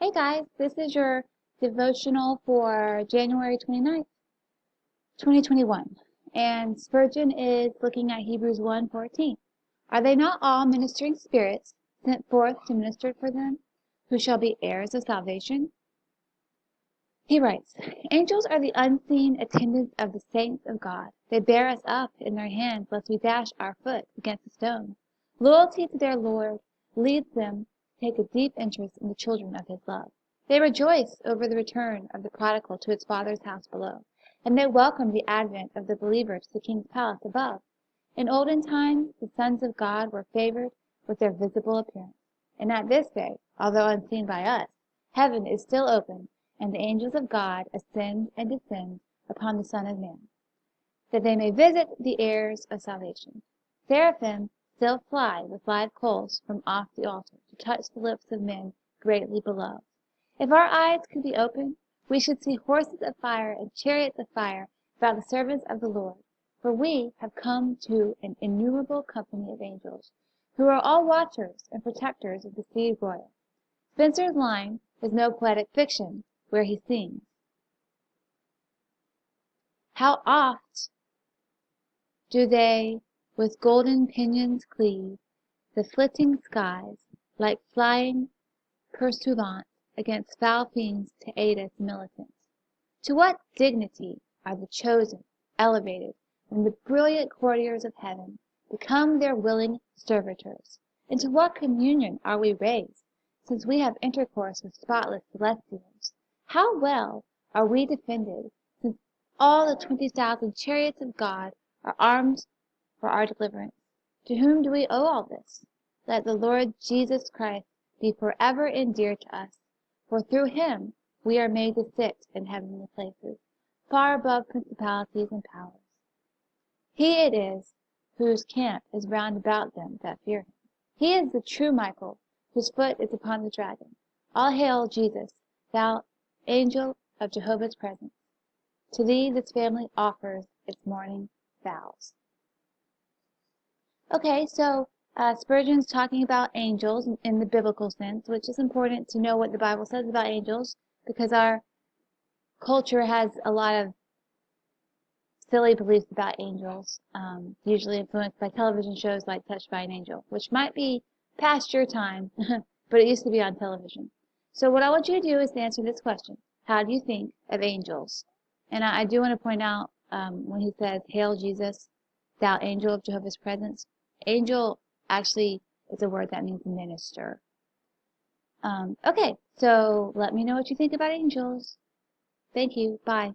Hey guys, this is your devotional for January 29th, 2021. And Spurgeon is looking at Hebrews 1:14. Are they not all ministering spirits sent forth to minister for them, who shall be heirs of salvation? He writes, angels are the unseen attendants of the saints of God. They bear us up in their hands lest we dash our foot against a stone. Loyalty to their Lord leads them to take a deep interest in the children of his love. They rejoice over the return of the prodigal to his father's house below, and they welcome the advent of the believer to the king's palace above. In olden times, the sons of God were favored with their visible appearance, and at this day, although unseen by us, heaven is still open, and the angels of God ascend and descend upon the Son of Man, that they may visit the heirs of salvation. Seraphim still fly with live coals from off the altar to touch the lips of men greatly beloved. If our eyes could be opened, we should see horses of fire and chariots of fire about the servants of the Lord, for we have come to an innumerable company of angels, who are all watchers and protectors of the seed royal. Spenser's line is no poetic fiction, where he sings, how oft do they with golden pinions cleave the flitting skies, like flying pursuivants against foul fiends to aid us militants. To what dignity are the chosen elevated when the brilliant courtiers of heaven become their willing servitors? Into what communion are we raised, since we have intercourse with spotless celestials? How well are we defended, since all the 20,000 chariots of God are armed for our deliverance? To whom do we owe all this? Let the Lord Jesus Christ be forever endeared to us, for through him we are made to sit in heavenly places, far above principalities and powers. He it is whose camp is round about them that fear him. He is the true Michael, whose foot is upon the dragon. All hail, Jesus, thou angel of Jehovah's presence. To thee this family offers its morning vows. Okay, so Spurgeon's talking about angels in the biblical sense, which is important to know what the Bible says about angels, because our culture has a lot of silly beliefs about angels, usually influenced by television shows like Touched by an Angel, which might be past your time, but it used to be on television. So what I want you to do is to answer this question. How do you think of angels? And I do want to point out when he says, Hail Jesus, thou angel of Jehovah's presence, angel actually is a word that means minister. Okay, so let me know what you think about angels. Thank you. Bye.